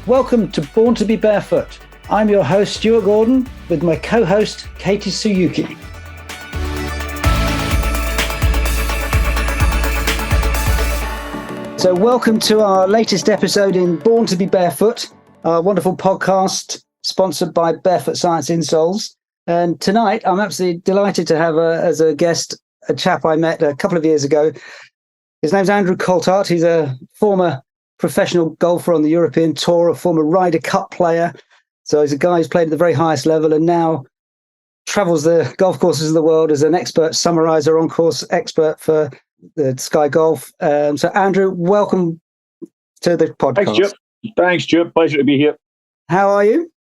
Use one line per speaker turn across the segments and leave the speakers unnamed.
Welcome to Born to be Barefoot. I'm your host, Stuart Gordon, with my co-host, Katie Suyuki. So welcome to our latest episode in Born to be Barefoot, our wonderful podcast sponsored by Barefoot Science insoles. And tonight, I'm absolutely delighted to have as a guest a chap I met a couple of years ago. His name's Andrew Coltart. He's a former professional golfer on the European Tour, a former Ryder Cup player. So he's a guy who's played at the very highest level and now travels the golf courses of the world as an expert summariser, on-course expert for the Sky Golf. So Andrew, welcome to the podcast.
Thanks, Stuart. Pleasure to be here.
How are you?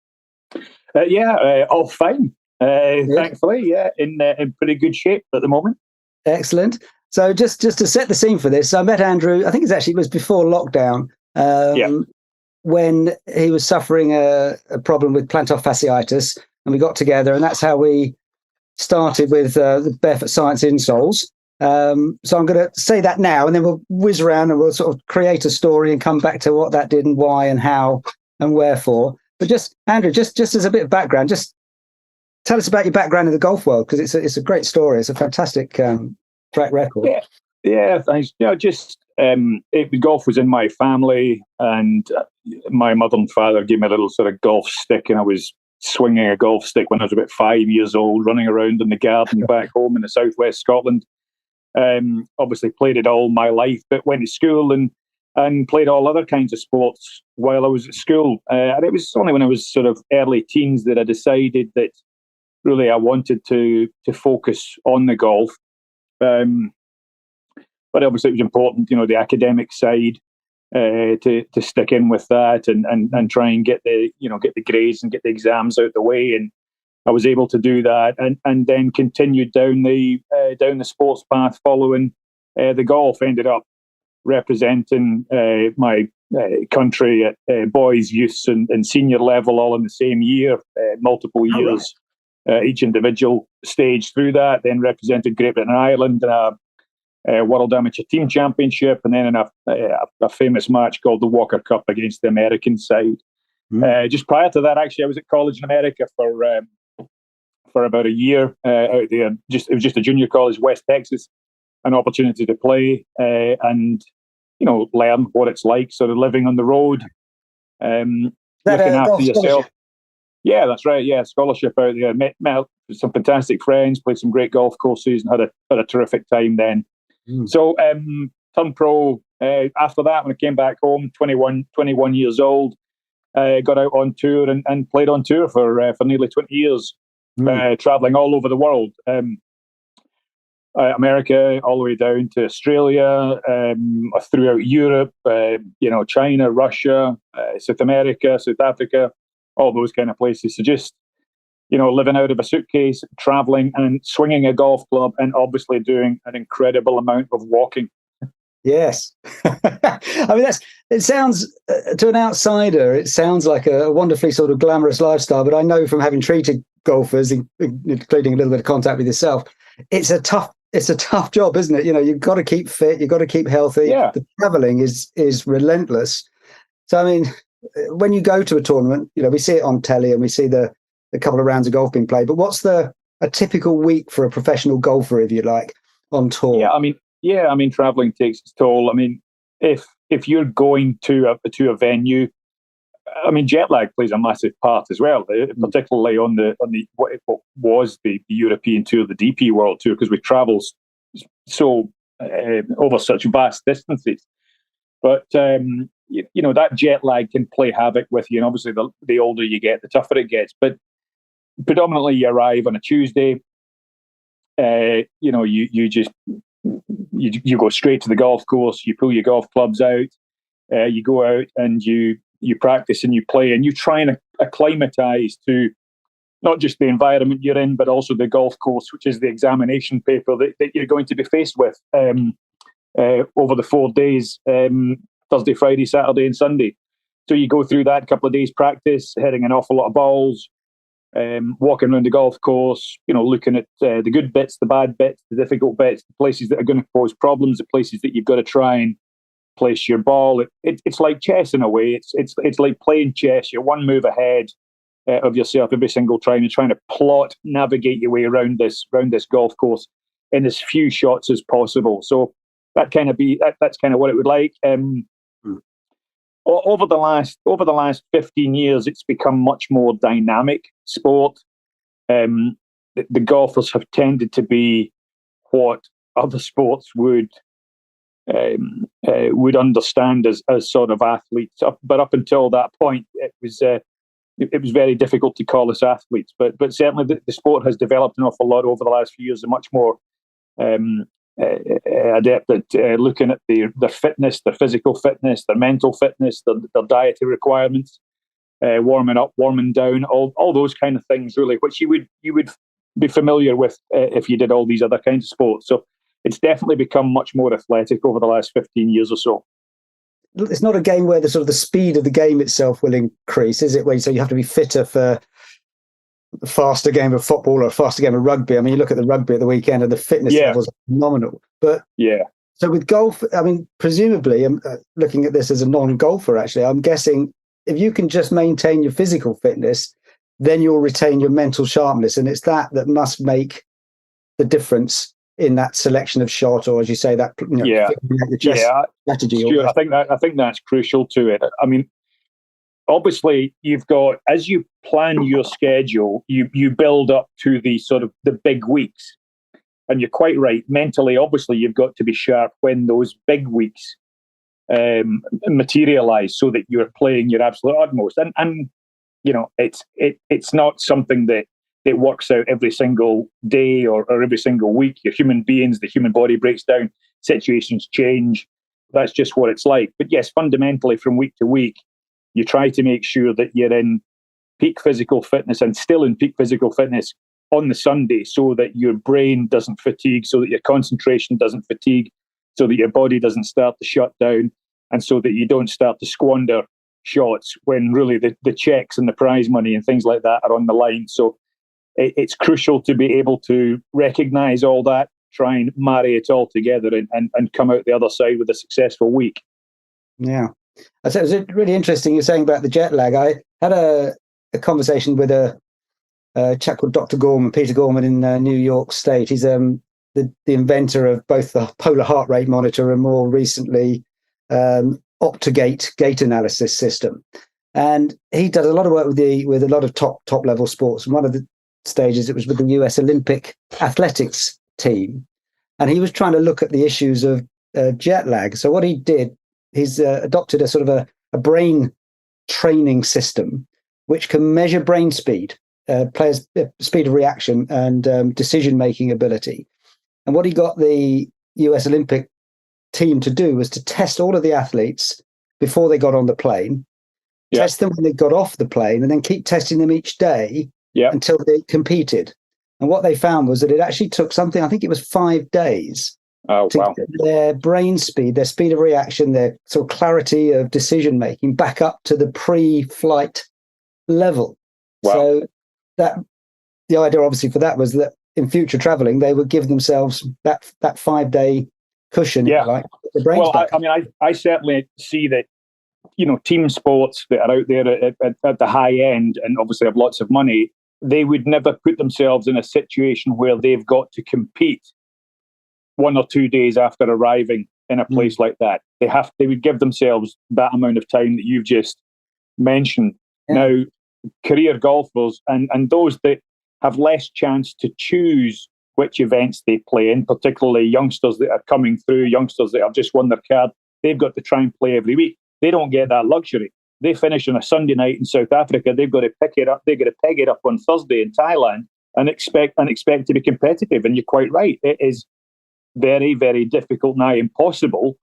All fine. Thankfully, in pretty good shape at the moment.
Excellent. So just to set the scene for this, I met Andrew, I think it was before lockdown, when he was suffering a problem with plantar fasciitis, and we got together, and that's how we started with the Barefoot Science insoles. So I'm going to say that now, and then we'll whiz around and we'll sort of create a story and come back to what that did and why and how and wherefore. But just, Andrew, just as a bit of background, just tell us about your background in the golf world, because it's a great story. It's a fantastic track record.
Yeah, thanks. Golf was in my family, and my mother and father gave me a little sort of golf stick, and I was swinging a golf stick when I was about 5 years old, running around in the garden back home in the southwest Scotland. Obviously played it all my life, but went to school and played all other kinds of sports while I was at school. And it was only when I was sort of early teens that I decided that really I wanted to focus on the golf. But obviously it was important, the academic side, to stick in with that and try and get the grades and get the exams out the way. And I was able to do that and then continued down the sports path following the golf. Ended up representing my country at boys, youths and senior level all in the same year, multiple years. Each individual stage through that, then represented Great Britain and Ireland in a World Amateur Team Championship, and then in a famous match called the Walker Cup against the American side. Just prior to that, actually, I was at college in America for about a year out there. It was just a junior college, West Texas, an opportunity to play and learn what it's like, sort of living on the road, looking after yourself. Yeah, that's right. Yeah, scholarship out there. Met some fantastic friends, played some great golf courses, and had a terrific time then. So turned pro after that. When I came back home, 21 years old, got out on tour and played on tour for nearly 20 years, traveling all over the world. America, all the way down to Australia, throughout Europe, China, Russia, South America, South Africa, all those kind of places. So just, living out of a suitcase, traveling and swinging a golf club, and obviously doing an incredible amount of walking.
Yes. I mean, it sounds, to an outsider, it sounds like a wonderfully sort of glamorous lifestyle, but I know from having treated golfers, including a little bit of contact with yourself, it's a tough job, isn't it? You've got to keep fit, you've got to keep healthy. Yeah. The traveling is relentless. So, I mean, when you go to a tournament, we see it on telly and we see the couple of rounds of golf being played, but what's a typical week for a professional golfer, if you like, on tour?
Yeah, I mean, traveling takes its toll. I mean, if you're going to a venue, I mean, jet lag plays a massive part as well, particularly on the what was the European tour, the DP World Tour, because we travel so over such vast distances. But that jet lag can play havoc with you, and obviously the older you get, the tougher it gets. But predominantly, you arrive on a Tuesday. You go straight to the golf course. You pull your golf clubs out. You go out and you practice and you play, and you try and acclimatise to not just the environment you're in, but also the golf course, which is the examination paper that you're going to be faced with over the 4 days, Thursday, Friday, Saturday and Sunday. So you go through that couple of days practice, hitting an awful lot of balls, walking around the golf course, looking at the good bits, the bad bits, the difficult bits, the places that are going to cause problems, the places that you've got to try and place your ball. It's like chess in a way. It's like playing chess. You're one move ahead of yourself every single time. You're trying to plot, navigate your way around this golf course in as few shots as possible. So that's kind of what it would like. Over the last 15 years, it's become much more dynamic sport. The golfers have tended to be what other sports would understand as sort of athletes. But up until that point, it was very difficult to call us athletes. But certainly the sport has developed an awful lot over the last few years. And much more adept at looking at their fitness, their physical fitness, their mental fitness, their dietary requirements, warming up, warming down, all those kind of things, really, which you would be familiar with if you did all these other kinds of sports. So it's definitely become much more athletic over the last 15 years or so.
It's not a game where the speed of the game itself will increase, is it? Where you have to be fitter for a faster game of football or a faster game of rugby. I mean, you look at the rugby at the weekend and the fitness levels are phenomenal. But so with golf, I mean, presumably, looking at this as a non-golfer, actually, I'm guessing if you can just maintain your physical fitness, then you'll retain your mental sharpness. And it's that must make the difference in that selection of shot, or as you say, that strategy.
Sure. I think that's crucial to it. I mean, obviously, you've got, as you plan your schedule, you build up to the sort of the big weeks, and you're quite right. Mentally, obviously, you've got to be sharp when those big weeks materialize, so that you're playing your absolute utmost. And you know, it's not something that it works out every single day or every single week. You're human beings. The human body breaks down. Situations change. That's just what it's like. But yes, fundamentally, from week to week, you try to make sure that you're in peak physical fitness and still in peak physical fitness on the Sunday, so that your brain doesn't fatigue, so that your concentration doesn't fatigue, so that your body doesn't start to shut down, and so that you don't start to squander shots when really the checks and the prize money and things like that are on the line. So it's crucial to be able to recognize all that, try and marry it all together, and come out the other side with a successful week.
Yeah. It was really interesting you're saying about the jet lag. I had a conversation with a chap called Dr. Gorman, Peter Gorman, in New York State. He's the inventor of both the polar heart rate monitor and more recently Optogate gait analysis system. And he does a lot of work with a lot of top level sports. And one of the stages, it was with the US Olympic athletics team, and he was trying to look at the issues of jet lag. So what he did, he's adopted a sort of a brain training system which can measure brain speed, players' speed of reaction, and decision-making ability. And what he got the US Olympic team to do was to test all of the athletes before they got on the plane, test them when they got off the plane, and then keep testing them each day until they competed. And what they found was that it actually took something, I think it was 5 days, to get their brain speed, their speed of reaction, their sort of clarity of decision making back up to the pre-flight level.
Wow.
So that the idea, obviously, for that was that in future traveling, they would give themselves that 5 day cushion, if you like, the brains back.
I mean, I certainly see that, you know, team sports that are out there at the high end and obviously have lots of money, they would never put themselves in a situation where they've got to compete 1 or 2 days after arriving in a place like that. They would give themselves that amount of time that you've just mentioned. Now, career golfers and those that have less chance to choose which events they play in, particularly youngsters that are coming through, youngsters that have just won their card, they've got to try and play every week. They don't get that luxury. They finish on a Sunday night in South Africa. They've got to pick it up. They've got to peg it up on Thursday in Thailand and expect to be competitive. And you're quite right. It is very, very difficult, nigh impossible,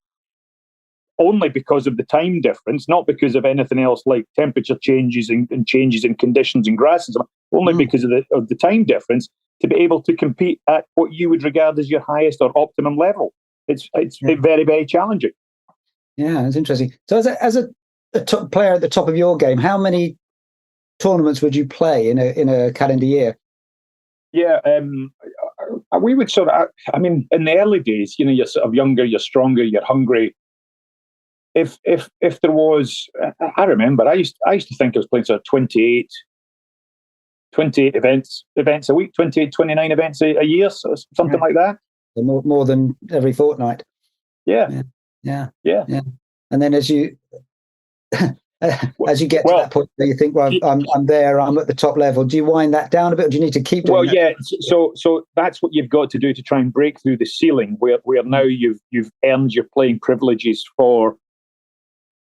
only because of the time difference, not because of anything else like temperature changes and changes in conditions and grasses, only because of the time difference, to be able to compete at what you would regard as your highest or optimum level. It's very, very challenging.
Yeah, it's interesting. So as a top player at the top of your game, how many tournaments would you play in a calendar year?
Yeah, we would sort of, I mean, in the early days, you know, you're sort of younger, you're stronger, you're hungry. if there was, I remember I used to think I was playing sort of 28 events a week, 28, 29 events a year, so something like that.
More than every fortnight.
Yeah.
And then as you get to that point where you think, well, I'm there, I'm at the top level, do you wind that down a bit, or do you need to keep doing that?
Yeah. So that's what you've got to do to try and break through the ceiling, where now you've earned your playing privileges for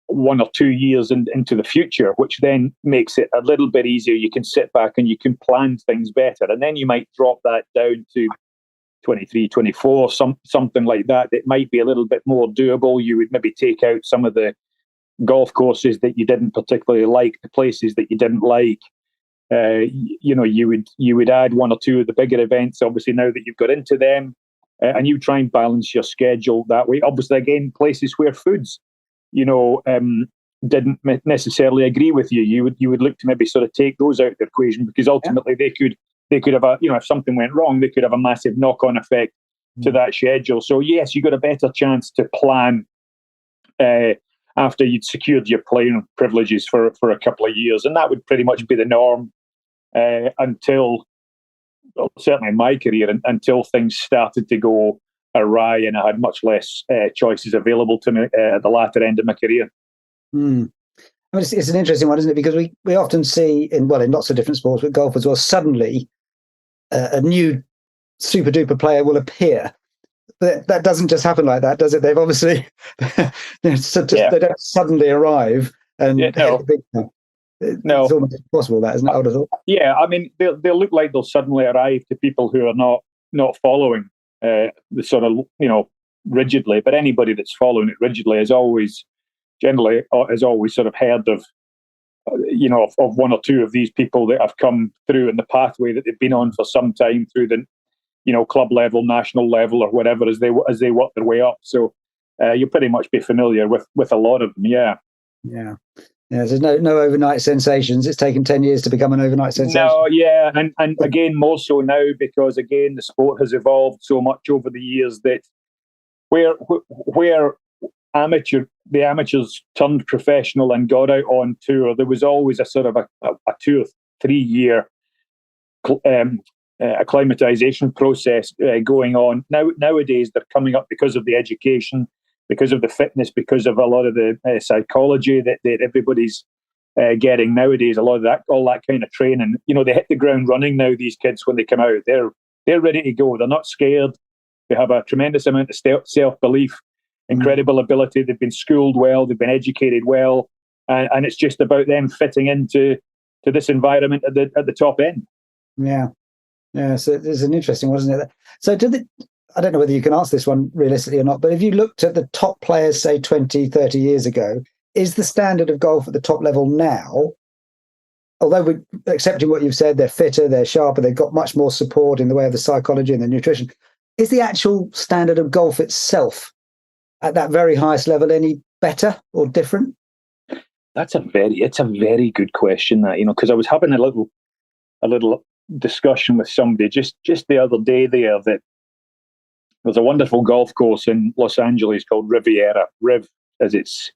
1 or 2 years into the future, which then makes it a little bit easier. You can sit back and you can plan things better, and then you might drop that down to 23, 24, something like that. It might be a little bit more doable. You would maybe take out some of the golf courses that you didn't particularly like, the places that you didn't like. You would add 1 or 2 of the bigger events, obviously, now that you've got into them, and you try and balance your schedule that way. Obviously, again, places where foods, didn't necessarily agree with you, you would look to maybe sort of take those out of the equation, because ultimately they could have a, if something went wrong, they could have a massive knock-on effect to that schedule. So yes, you got a better chance to plan after you'd secured your playing privileges for a couple of years, and that would pretty much be the norm until, well, certainly in my career, until things started to go awry and I had much less choices available to me at the latter end of my career.
I mean, it's an interesting one, isn't it? Because we often see in lots of different sports, but golf as well, suddenly a new super duper player will appear. But that doesn't just happen like that, does it? They've obviously they don't suddenly arrive and hit the big time.
No,
it's almost impossible, that, isn't it? I would have thought.
Yeah, I mean, they'll look like they'll suddenly arrive to people who are not following the sort of rigidly, but anybody that's following it rigidly has always sort of heard of of 1 or 2 of these people that have come through in the pathway that they've been on for some time through the club level, national level, or whatever, as they work their way up. So you'll pretty much be familiar with a lot of them.
Yeah. There's no overnight sensations. It's taken 10 years to become an overnight sensation.
No, yeah, and again, more so now, because again the sport has evolved so much over the years that where the amateurs turned professional and got out on tour, there was always a sort of a 2 or 3 year acclimatization process going on. Nowadays, they're coming up because of the education, because of the fitness, because of a lot of the psychology that everybody's getting nowadays. A lot of that, all that kind of training. They hit the ground running now. These kids, when they come out, they're ready to go. They're not scared. They have a tremendous amount of self-belief, incredible ability. They've been schooled well. They've been educated well, and it's just about them fitting into this environment at the top end.
Yeah. So it's an interesting one, isn't it? So I don't know whether you can answer this one realistically or not, but if you looked at the top players, say 20, 30 years ago, is the standard of golf at the top level now, although we're accepting what you've said, they're fitter, they're sharper, they've got much more support in the way of the psychology and the nutrition, is the actual standard of golf itself at that very highest level any better or different?
It's a very good question, that, because I was having a little discussion with somebody just the other day there, that there's a wonderful golf course in Los Angeles called Riviera, Riv as it's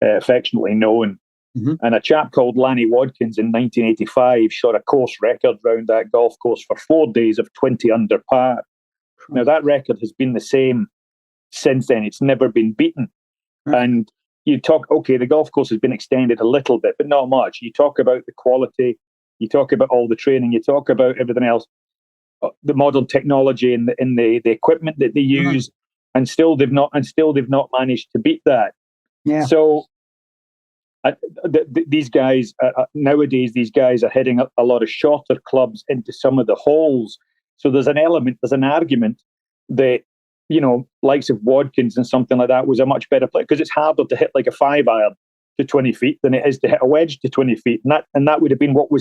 affectionately known. Mm-hmm. And a chap called Lanny Wadkins in 1985 shot a course record round that golf course for 4 days of 20 under par. Now that record has been the same since then. It's never been beaten. Right. And you talk, okay, the golf course has been extended a little bit, but not much. You talk about the quality, you talk about all the training, you talk about everything else, the modern technology and the equipment that they use, and still they've not managed to beat that.
Yeah.
So these guys nowadays, these guys are hitting a lot of shorter clubs into some of the holes. So there's an argument that likes of Wadkins and something like that was a much better play, because it's harder to hit like a 5-iron to 20 feet than it is to hit a wedge to 20 feet, and that would have been what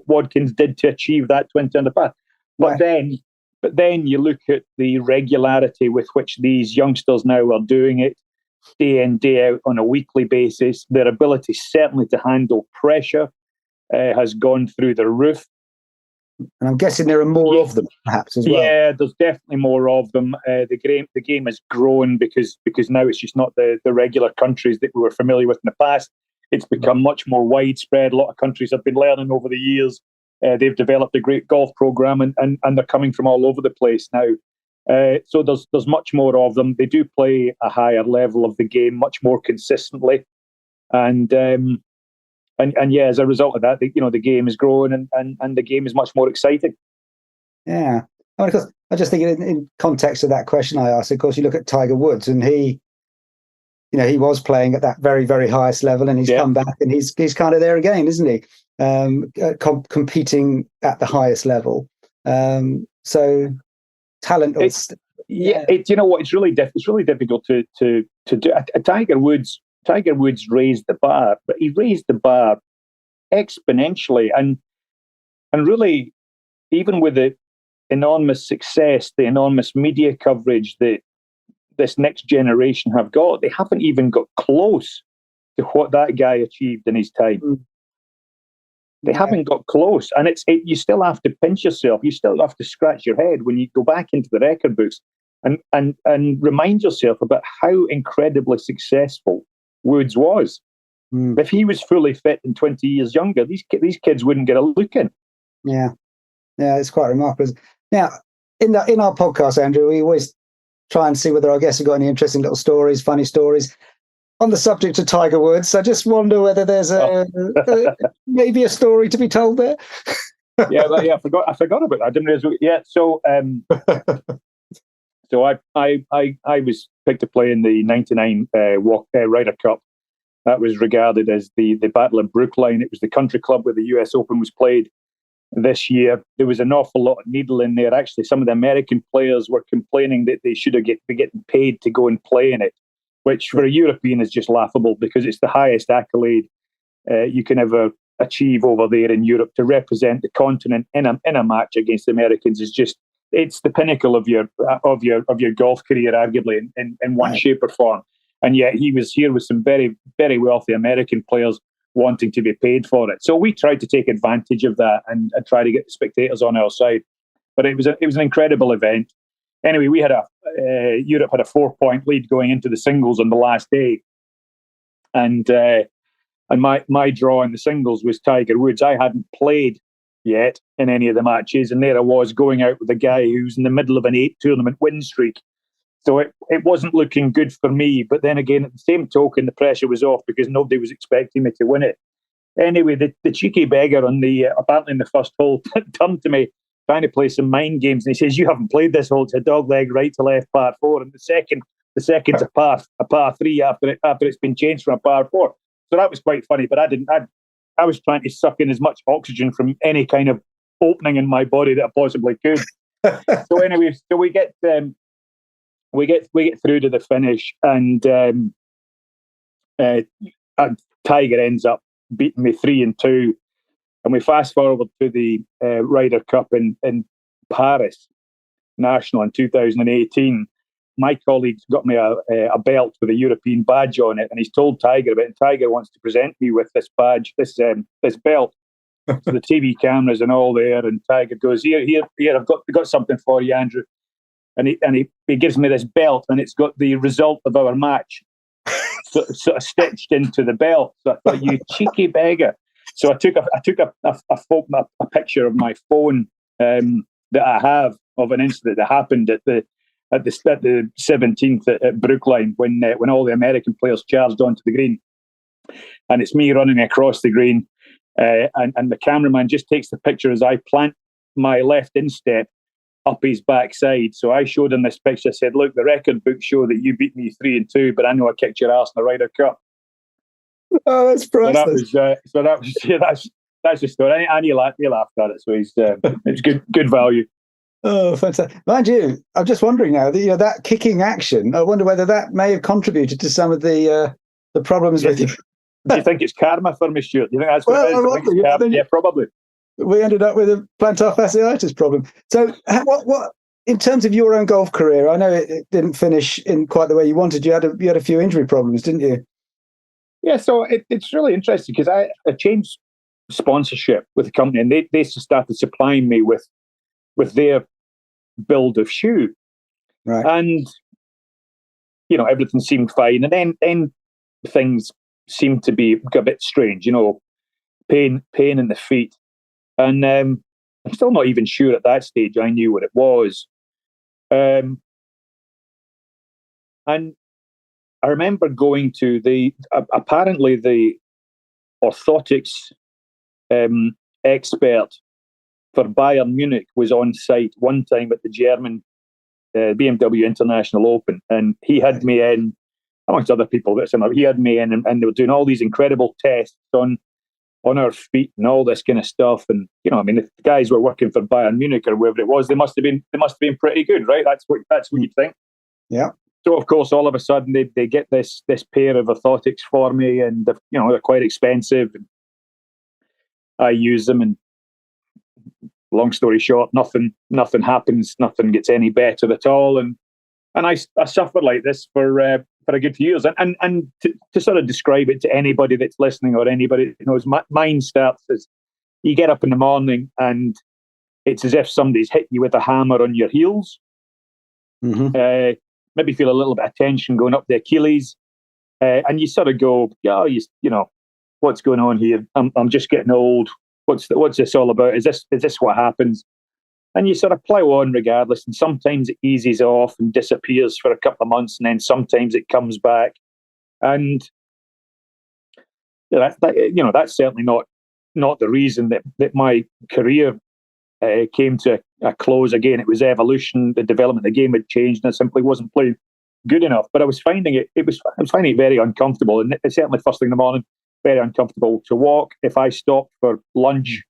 Wadkins did to achieve that 20 under par. But then you look at the regularity with which these youngsters now are doing it, day in, day out, on a weekly basis. Their ability certainly to handle pressure has gone through the roof.
And I'm guessing there are more of them, perhaps, as well.
Yeah, there's definitely more of them. The game has grown because now it's just not the regular countries that we were familiar with in the past. It's become much more widespread. A lot of countries have been learning over the years. They've developed a great golf program, and they're coming from all over the place now. So there's much more of them. They do play a higher level of the game much more consistently, and yeah, as a result of that, the game is growing, and the game is much more exciting.
Yeah, I mean, because I just think in context of that question I asked, of course, you look at Tiger Woods, and he was playing at that very, very highest level, and he's come back, and he's kind of there again, isn't he? Competing at the highest level. So talent.
You know what? It's really difficult to do. Tiger Woods raised the bar, but he raised the bar exponentially, and really, even with the enormous success, the enormous media coverage that this next generation have got, they haven't even got close to what that guy achieved in his time. They haven't got close, and you still have to pinch yourself. You still have to scratch your head when you go back into the record books and remind yourself about how incredibly successful Woods was. If he was fully fit and 20 years younger, these kids wouldn't get a look in.
Yeah, it's quite remarkable. Now, in our podcast, Andrew, we always try and see whether our guests have got any interesting little stories, funny stories. On the subject of Tiger Woods, I just wonder whether there's maybe a story to be told there.
I forgot about that. I didn't realize. Yeah, so I was picked to play in the '99 Ryder Cup. That was regarded as the Battle of Brookline. It was the country club where the US Open was played this year. There was an awful lot of needle in there. Actually, some of the American players were complaining that they should be getting paid to go and play in it, which for a European is just laughable, because it's the highest accolade you can ever achieve over there in Europe. To represent the continent in a match against the Americans it's the pinnacle of your golf career, arguably, in one shape or form. And yet he was here with some very, very wealthy American players wanting to be paid for it. So we tried to take advantage of that and try to get the spectators on our side. But it was an incredible event. Anyway, we had Europe had a 4-point lead going into the singles on the last day, and my draw in the singles was Tiger Woods. I hadn't played yet in any of the matches, and there I was going out with a guy who's in the middle of an 8-tournament win streak. So it wasn't looking good for me. But then again, at the same token, the pressure was off because nobody was expecting me to win it. Anyway, the cheeky beggar apparently in the first hole turned to me, trying to play some mind games, and he says, "You haven't played this hole. It's a dogleg right to left par 4, and the second's a par 3 after it's been changed from a par 4." So that was quite funny. But I was trying to suck in as much oxygen from any kind of opening in my body that I possibly could. So anyway, we get through to the finish, and Tiger ends up beating me 3-2. And we fast forward to the Ryder Cup in Paris National in 2018. My colleague's got me a belt with a European badge on it, and he's told Tiger about it. And Tiger wants to present me with this badge, this belt. So the TV cameras and all there, and Tiger goes, "Here, I've got something for you, Andrew." And he gives me this belt, and it's got the result of our match sort of stitched into the belt. So I thought, you cheeky beggar. So I took a picture of my phone that I have of an incident that happened at the 17th at Brookline when all the American players charged onto the green, and it's me running across the green, and the cameraman just takes the picture as I plant my left instep up his backside. So I showed him this picture. I said, "Look, the record books show that you beat me 3-2, but I know I kicked your ass in the Ryder Cup."
Oh, that's priceless.
That's the story. And he laughed at it. So it's good value.
Oh, fantastic! Mind you, I'm just wondering now that that kicking action. I wonder whether that may have contributed to some of the problems with you.
Do you think it's karma for me, Stuart? Do you think that's what it is? Yeah, probably.
We ended up with a plantar fasciitis problem. So, what in terms of your own golf career? I know it didn't finish in quite the way you wanted. You had a few injury problems, didn't you?
Yeah, so it's really interesting because I changed sponsorship with the company, and they started supplying me with their build of shoe,
Right.
and everything seemed fine, and then things seemed to be a bit strange. Pain in the feet, and I'm still not even sure at that stage I knew what it was. And I remember going to apparently the orthotics expert for Bayern Munich was on site one time at the German BMW International Open, and he had me in, amongst other people. He had me in, and they were doing all these incredible tests on our feet and all this kind of stuff. And if the guys were working for Bayern Munich or wherever it was, they must have been pretty good, right? That's what you think.
Yeah.
So of course, all of a sudden they get this pair of orthotics for me, and they're quite expensive. And I use them, and long story short, nothing happens, nothing gets any better at all, and I suffered like this for a good few years. And to sort of describe it to anybody that's listening or anybody that knows, mine starts as you get up in the morning and it's as if somebody's hit you with a hammer on your heels.
Mm-hmm.
Maybe feel a little bit of tension going up the Achilles, and you sort of go, what's going on here? I'm just getting old. What's this all about? Is this what happens? And you sort of plow on regardless. And sometimes it eases off and disappears for a couple of months, and then sometimes it comes back. And that's certainly not the reason that my career came to a close. Again, it was evolution. The development of the game had changed, and I simply wasn't playing good enough. But I was finding it very uncomfortable, and certainly first thing in the morning, very uncomfortable to walk. If I stopped for lunch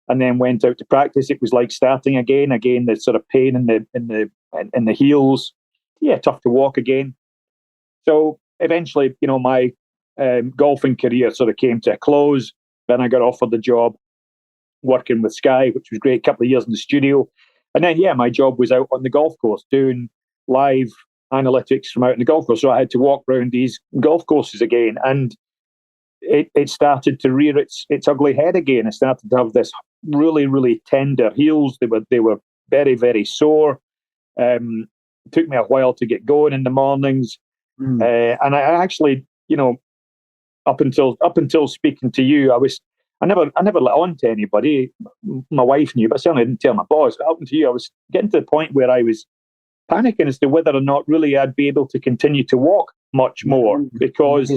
and then went out to practice, it was like starting again. Again, the sort of pain in the heels. Yeah, tough to walk again. So eventually, my golfing career sort of came to a close. Then I got offered the job working with Sky, which was great. A couple of years in the studio, and then my job was out on the golf course doing live analytics from out in the golf course. So I had to walk around these golf courses again, and it started to rear its ugly head again. I started to have this really, really tender heels. They were very, very sore. It took me a while to get going in the mornings, and I actually, up until speaking to you, I never let on to anybody. My wife knew, but I certainly didn't tell my boss. Up until you, I was getting to the point where I was panicking as to whether or not really I'd be able to continue to walk much more, because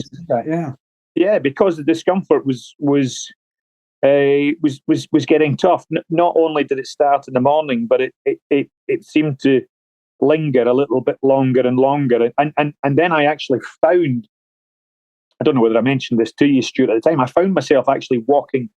because the discomfort was getting tough. Not only did it start in the morning, but it seemed to linger a little bit longer and longer. And then I actually found, I don't know whether I mentioned this to you, Stuart, at the time, I found myself actually walking,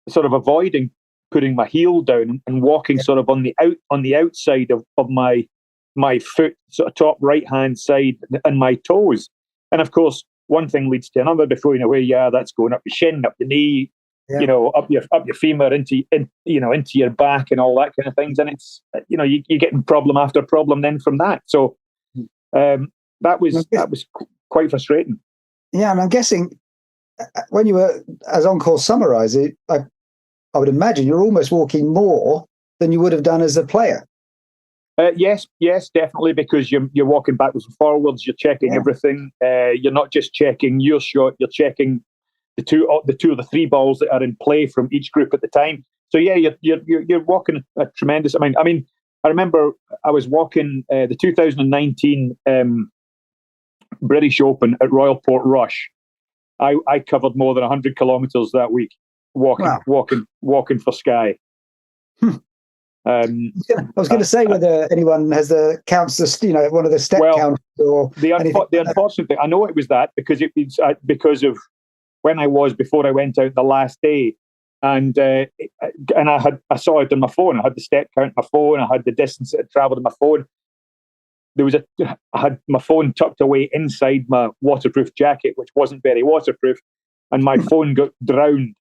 sort of avoiding putting my heel down and walking sort of on the outside of my foot, sort of top right hand side, and my toes. And of course, one thing leads to another. Before you know where you are, that's going up your shin, up your knee, up your femur, into your back, and all that kind of things. And it's you're getting problem after problem then from that. So that was quite frustrating.
Yeah, and I'm guessing when you were, as On-Course summarise it, I would imagine you're almost walking more than you would have done as a player.
Yes, definitely, because you're walking backwards and forwards. You're checking everything. You're not just checking your shot. You're checking the two or the three balls that are in play from each group at the time. So you're walking a tremendous amount. I mean, I remember I was walking the 2019 British Open at Royal Portrush. I covered more than 100 kilometres that week walking for Sky.
I was going to say whether anyone has counts one of the step counts or
the unfortunate thing. I know it was that because because of when before I went out the last day, and I saw it on my phone. I had the step count on my phone. I had the distance that had travelled on my phone. I had my phone tucked away inside my waterproof jacket, which wasn't very waterproof, and my phone got drowned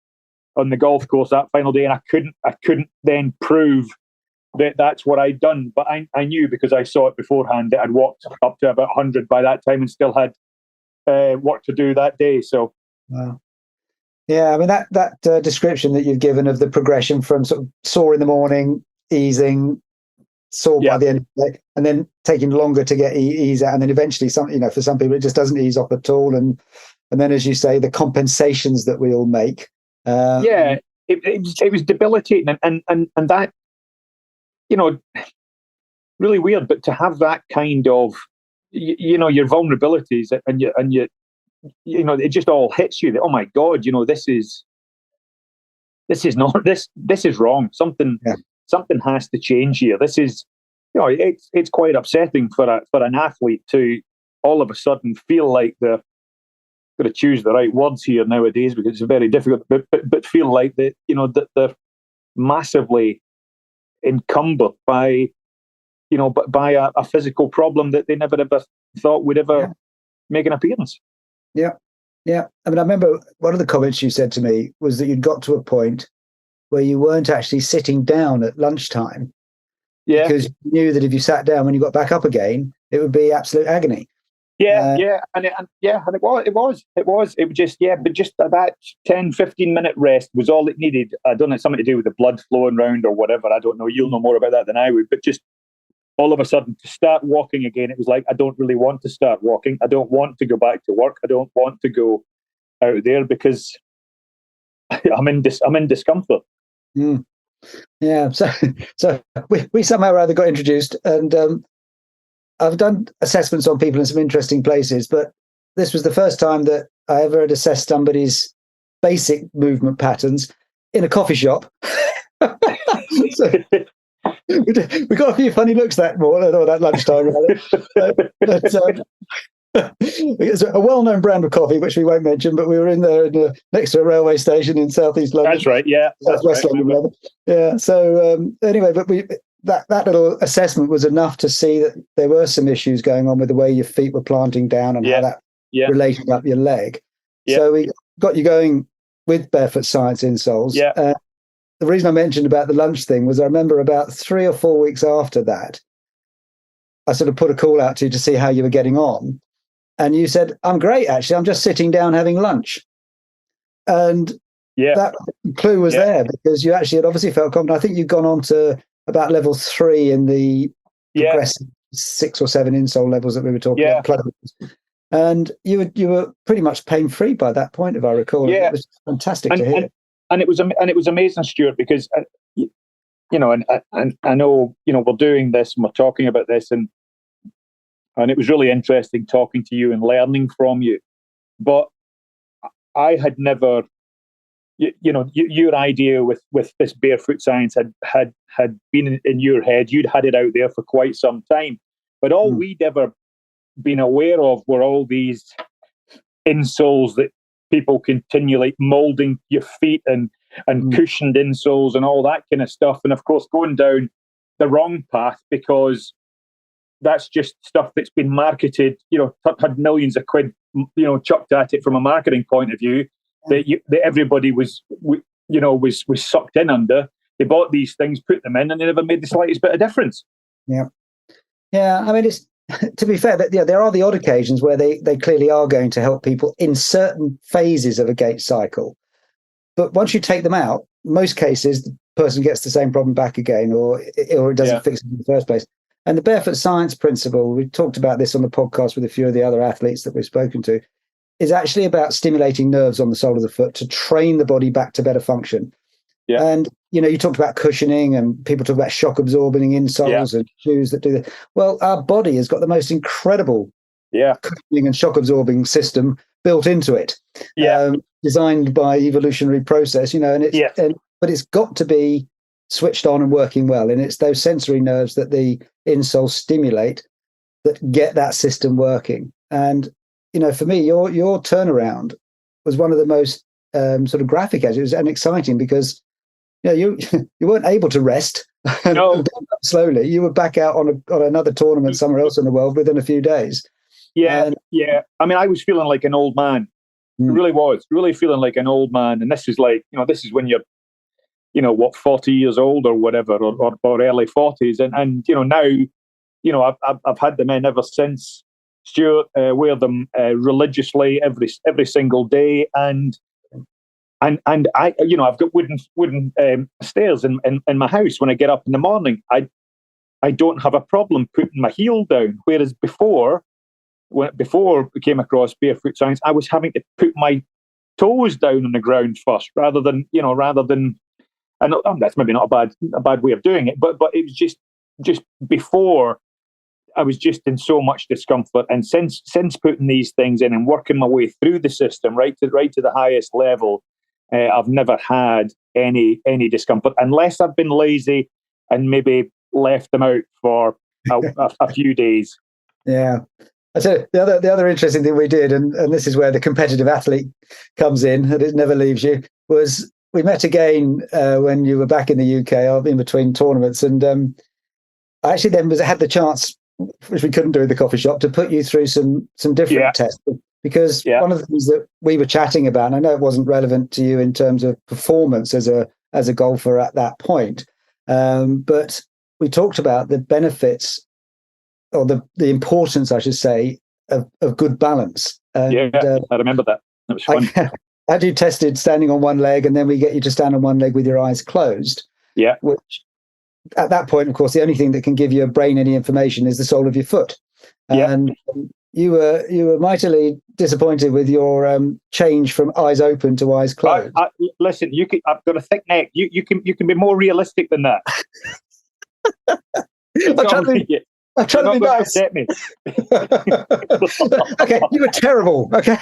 on the golf course that final day, and I couldn't then prove that that's what I'd done. But I knew, because I saw it beforehand, that I'd walked up to about 100 by that time and still had work to do that day. So,
wow. Yeah, I mean that description that you've given of the progression from sort of sore in the morning, easing, sore by the end of the day, and then taking longer to get ease out, and then eventually for some people it just doesn't ease off at all, and then, as you say, the compensations that we all make.
It was debilitating, and that, really weird. But to have that kind of, your vulnerabilities, and you it just all hits you that, oh my God, this is not this is wrong. Something has to change here. This is, it's quite upsetting for an athlete to all of a sudden feel like they're got to choose the right words here nowadays because it's very difficult, but feel like that, that they're massively encumbered by a physical problem that they never ever thought would ever make an appearance.
Yeah. I mean, I remember one of the comments you said to me was that you'd got to a point where you weren't actually sitting down at lunchtime.
Yeah.
Because you knew that if you sat down when you got back up again, it would be absolute agony.
And it was just, but just that 10, 15-minute rest was all it needed. I don't know, something to do with the blood flowing around or whatever. I don't know. You'll know more about that than I would, but just all of a sudden to start walking again, it was like, I don't really want to start walking. I don't want to go back to work. I don't want to go out there because I'm in discomfort.
Mm. Yeah. So we somehow or other got introduced, and I've done assessments on people in some interesting places, but this was the first time that I ever had assessed somebody's basic movement patterns in a coffee shop. So we got a few funny looks that morning, or that lunchtime, rather. It's a well-known brand of coffee, which we won't mention, but we were in there next to a railway station in southeast London.
That's right, yeah.
West London, rather. Yeah. So anyway, but that little assessment was enough to see that there were some issues going on with the way your feet were planting down and how that related up your leg. Yeah. So we got you going with Barefoot Science insoles.
Yeah.
The reason I mentioned about the lunch thing was I remember about 3 or 4 weeks after that, I sort of put a call out to you to see how you were getting on. And you said, I'm great, actually. I'm just sitting down having lunch. And that clue was there because you actually had obviously felt confident. I think you'd gone on to about level 3 in the progressive 6 or 7 insole levels that we were talking about. And you were pretty much pain-free by that point, if I recall.
Yeah.
It was fantastic to hear.
And it was amazing, Stuart, because and I know we're doing this and we're talking about this, and it was really interesting talking to you and learning from you. But I had never, your idea with this Barefoot Science had been in your head. You'd had it out there for quite some time, but all we'd ever been aware of were all these insoles that people continually molding your feet and cushioned insoles and all that kind of stuff. And of course, going down the wrong path because that's just stuff that's been marketed, had millions of quid, chucked at it from a marketing point of view that everybody was sucked in under. They bought these things, put them in, and they never made the slightest bit of difference.
Yeah. Yeah. I mean, it's, to be fair, that there are the odd occasions where they clearly are going to help people in certain phases of a gait cycle. But once you take them out, most cases, the person gets the same problem back again, or it doesn't fix it in the first place. And the Barefoot Science principle, we talked about this on the podcast with a few of the other athletes that we've spoken to, is actually about stimulating nerves on the sole of the foot to train the body back to better function. Yeah. And, you talked about cushioning, and people talk about shock absorbing insoles and shoes that do that. Well, our body has got the most incredible cushioning and shock absorbing system built into it. Designed by evolutionary process, and it's but it's got to be switched on and working well. And it's those sensory nerves that the insoles stimulate that get that system working. And, for me, your turnaround was one of the most sort of graphic edges and exciting because, you weren't able to rest slowly. You were back out on another tournament somewhere else in the world within a few days.
I mean, I was feeling like an old man. It really was, really feeling like an old man. And this is like, this is when you're, 40 years old or whatever, or early 40s. And now, I've had them in ever since. Stuart, wear them religiously every single day. And and I, I've got wooden stairs in my house. When I get up in the morning, I don't have a problem putting my heel down. Whereas before we came across Barefoot Science, I was having to put my toes down on the ground first, rather than, and that's maybe not a bad way of doing it, but it was just before, I was just in so much discomfort. And since putting these things in and working my way through the system right to the highest level, I've never had any discomfort, unless I've been lazy and maybe left them out for a few days.
Yeah. So the other interesting thing we did, and this is where the competitive athlete comes in, and it never leaves you, was we met again when you were back in the UK, in between tournaments, and I actually then had the chance, which we couldn't do in the coffee shop, to put you through some different tests, because one of the things that we were chatting about, and I know it wasn't relevant to you in terms of performance as a golfer at that point, but we talked about the benefits, or the importance, I should say, of good balance. And,
I remember that. That was fun.
I had you tested standing on one leg, and then we get you to stand on one leg with your eyes closed.
Yeah.
Which, at that point, of course, the only thing that can give your brain any information is the sole of your foot. And you were mightily disappointed with your change from eyes open to eyes closed.
Listen, I've got a thick neck. You can be more realistic than that.
I'm trying to be nice.
Me.
Okay, you were terrible. Okay.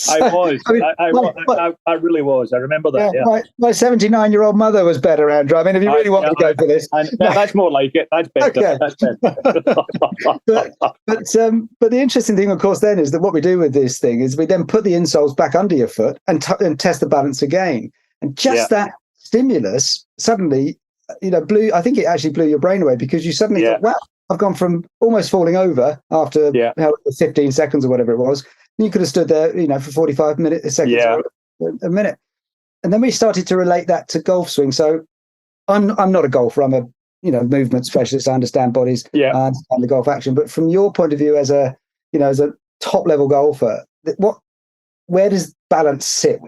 I really was. I remember that. Yeah.
My 79-year-old mother was better, Andrew. I mean, if you really want to go for this,
that's more like it. That's better. Okay. That's better.
but the interesting thing, of course, then is that what we do with this thing is we then put the insoles back under your foot and test the balance again, and just that stimulus suddenly, I think it actually blew your brain away, because you suddenly thought, wow, I've gone from almost falling over after 15 seconds or whatever it was. You could have stood there, for 45 seconds or a minute. And then we started to relate that to golf swing. So I'm not a golfer. I'm a, movement specialist. I understand bodies. I understand the golf action. But from your point of view as a top level golfer, where does balance sit?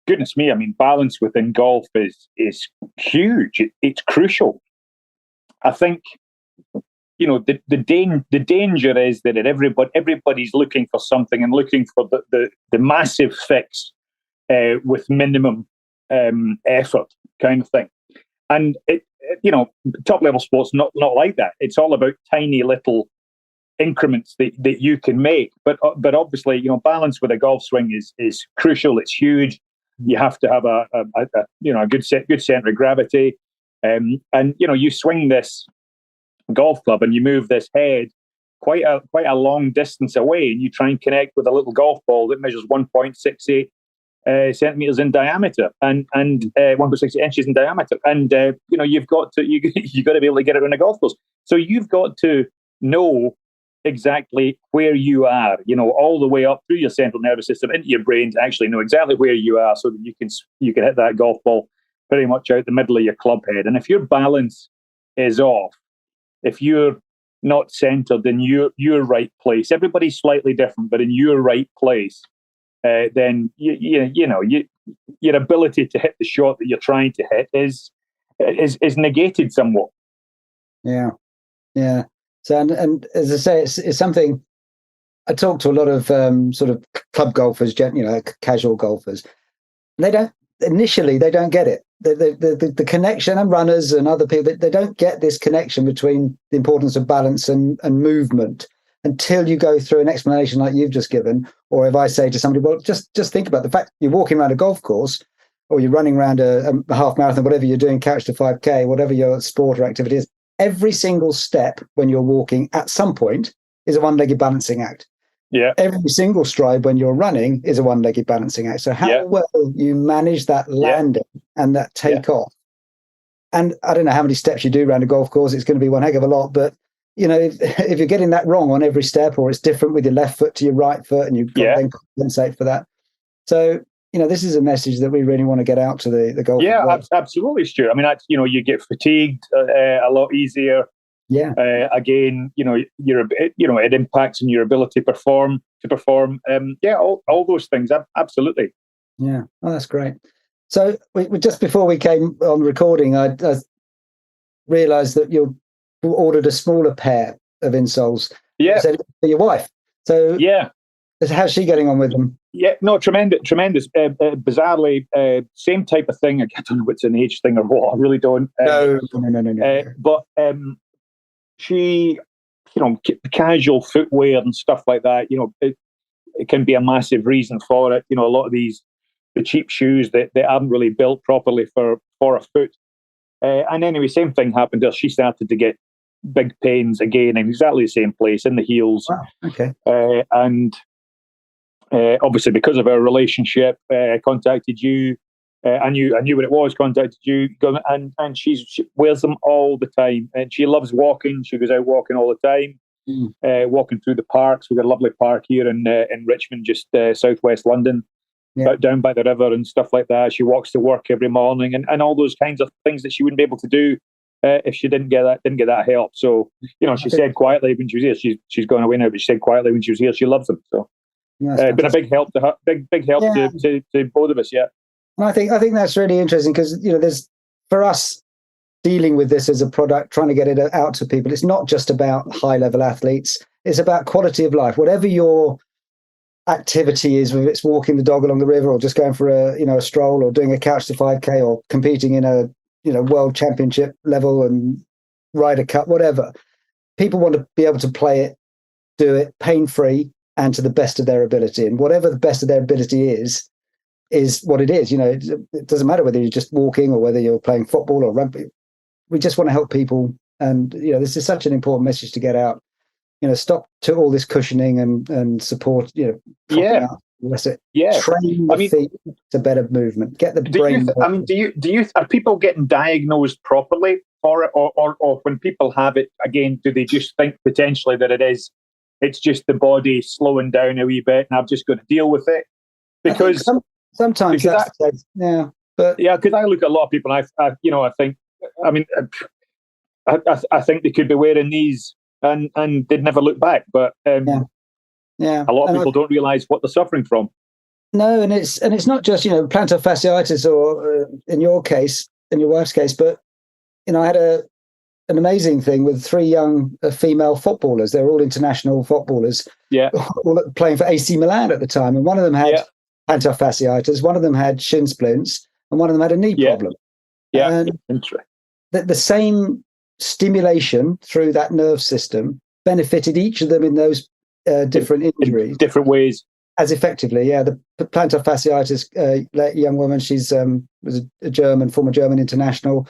Goodness me. I mean, balance within golf is huge. It's crucial. I think, the danger is that everybody's looking for something and looking for the massive fix with minimum effort kind of thing. And top level sports not like that. It's all about tiny little increments that you can make. But obviously, balance with a golf swing is crucial. It's huge. You have to have a good center of gravity, and you swing this golf club and you move this head quite a long distance away, and you try and connect with a little golf ball that measures 1.68 centimeters in diameter and 1.68 inches in diameter, and you've got to be able to get it on a golf course. So you've got to know exactly where you are, all the way up through your central nervous system into your brain, to actually know exactly where you are, so that you can hit that golf ball pretty much out the middle of your club head. And if your balance is off, if you're not centered in your right place, everybody's slightly different, but in your right place, then your ability to hit the shot that you're trying to hit is negated somewhat.
Yeah. So, and as I say, it's something I talk to a lot of sort of club golfers, casual golfers. And they don't get it. The connection, and runners and other people, they don't get this connection between the importance of balance and movement until you go through an explanation like you've just given. Or if I say to somebody, well, just think about the fact you're walking around a golf course, or you're running around a half marathon, whatever you're doing, couch to 5K, whatever your sport or activity is. Every single step when you're walking at some point is a one-legged balancing act.
Yeah.
Every single stride when you're running is a one-legged balancing act. So how well you manage that landing and that takeoff. And I don't know how many steps you do around a golf course. It's going to be one heck of a lot. But, if you're getting that wrong on every step, or it's different with your left foot to your right foot, and you've got to then compensate for that. So, this is a message that we really want to get out to the golf.
Yeah, absolutely, Stuart. I mean, you get fatigued a lot easier.
Yeah.
Again, it impacts on your ability to perform. All those things. Absolutely.
Yeah. Oh, that's great. So we just before we came on recording, I realised that you ordered a smaller pair of insoles.
Yeah.
You said for your wife. So
yeah.
How's she getting on with them?
Yeah, no, tremendous. Bizarrely, same type of thing. I don't know if it's an age thing or what. I really don't.
No.
But she, casual footwear and stuff like that. It can be a massive reason for it. A lot of the cheap shoes that aren't really built properly for a foot. And anyway, same thing happened there. She started to get big pains again in exactly the same place in the heels.
Wow. Okay.
And obviously, because of our relationship, I contacted you. I knew what it was. Contacted you, and she wears them all the time, and she loves walking. She goes out walking all the time, walking through the parks. We've got a lovely park here in Richmond, just southwest London, down by the river and stuff like that. She walks to work every morning, and all those kinds of things that she wouldn't be able to do if she didn't get that help. So she said quietly when she was here, she's gone away now, but she said quietly when she was here, she loves them. So. Been a big help to her, big help to both of us. Yeah,
and I think that's really interesting because there's for us dealing with this as a product, trying to get it out to people. It's not just about high level athletes. It's about quality of life. Whatever your activity is, whether it's walking the dog along the river or just going for a stroll or doing a couch to 5K or competing in a world championship level and Ryder Cup, whatever. People want to be able to play it, do it pain free, and to the best of their ability. And whatever the best of their ability is what it is. It doesn't matter whether you're just walking or whether you're playing football or rugby. We just want to help people. And, this is such an important message to get out. Stop to all this cushioning and support, Train the feet to better movement. Get the brain.
Are people getting diagnosed properly for it? Or when people have it, again, do they just think potentially that it's just the body slowing down a wee bit, and I'm just going to deal with it? Because
sometimes that's the case. Yeah, but
because I look at a lot of people, and I think they could be wearing these and they'd never look back. But a lot of people don't realise what they're suffering from.
No, and it's not just plantar fasciitis, or in your case, in your wife's case, but I had an amazing thing with 3 young female footballers. They're all international footballers, all playing for AC Milan at the time. And one of them had plantar fasciitis, one of them had shin splints, and one of them had a knee problem.
Yeah,
and the same stimulation through that nerve system benefited each of them in those different injuries,
different ways,
as effectively. Yeah, the plantar fasciitis young woman, she's was a former German international.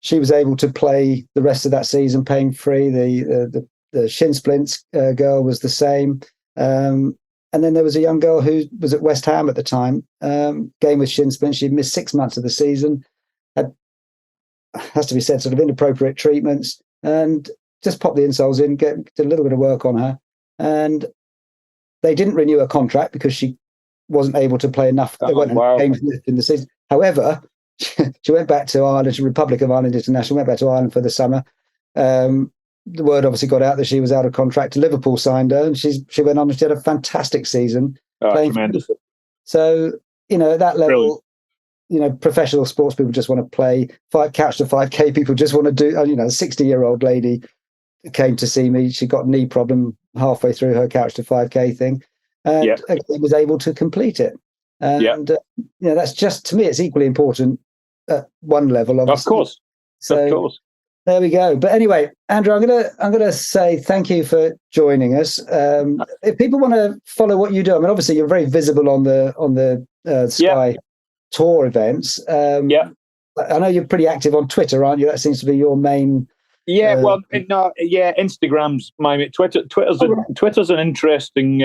She was able to play the rest of that season pain-free. The shin splints girl was the same. And then there was a young girl who was at West Ham at the time, game with shin splints. She'd missed 6 months of the season, has to be said, sort of inappropriate treatments, and just popped the insoles in, did a little bit of work on her. And they didn't renew her contract because she wasn't able to play enough. There weren't games in the season. However, she went back to Ireland, Republic of Ireland International, went back to Ireland for the summer. The word obviously got out that she was out of contract. Liverpool signed her, and she went on and she had a fantastic season.
Tremendous.
So, at that level, professional sports people just want to play. Couch to 5K people just want to do, a 60-year-old lady came to see me. She got a knee problem halfway through her couch to 5K thing, and was able to complete it. And that's just, to me, it's equally important at one level, obviously.
Of course.
So there we go. But anyway, Andrew, I'm gonna say thank you for joining us. If people want to follow what you do, obviously you're very visible on the Sky Tour events. I know you're pretty active on Twitter, aren't you? That seems to be your main.
Instagram's my Twitter's an interesting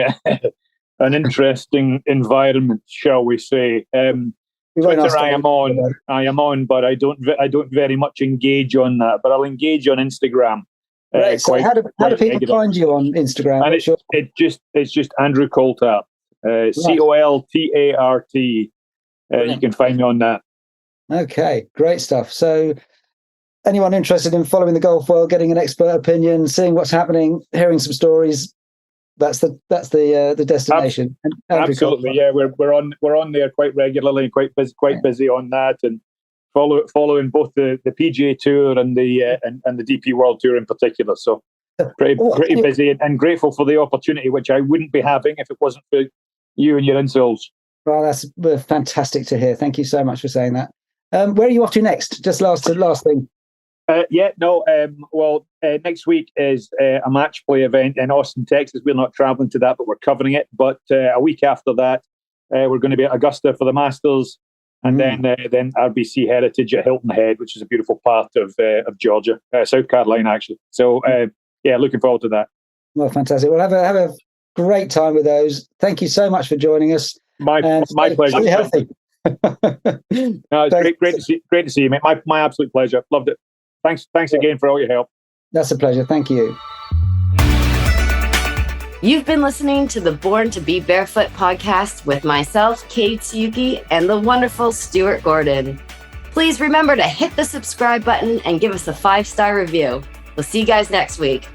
an interesting environment, shall we say. Twitter, I am on, but I don't very much engage on that. But I'll engage on Instagram.
Right. So how do people find you on Instagram?
And it's just Andrew Coltart, Coltart. You can find me on that.
Okay, great stuff. So anyone interested in following the golf world, getting an expert opinion, seeing what's happening, hearing some stories, that's the destination.
Absolutely, yeah. We're on there quite regularly, and quite busy on that, and following both the PGA Tour and the DP World Tour in particular. So pretty busy, and grateful for the opportunity, which I wouldn't be having if it wasn't for you and your insoles.
Well, that's fantastic to hear. Thank you so much for saying that. Where are you off to next? Just last thing.
Next week is a match play event in Austin, Texas. We're not traveling to that, but we're covering it. But a week after that, we're going to be at Augusta for the Masters, and then RBC Heritage at Hilton Head, which is a beautiful part of Georgia, South Carolina, actually. So, looking forward to that.
Well, fantastic. Well, have a great time with those. Thank you so much for joining us.
My pleasure.
Stay healthy.
No, it's great to see you, mate. My absolute pleasure. Loved it. Thanks again for all your help.
That's a pleasure. Thank you.
You've been listening to the Born to Be Barefoot podcast with myself, Kate Tsuyuki, and the wonderful Stuart Gordon. Please remember to hit the subscribe button and give us a 5-star review. We'll see you guys next week.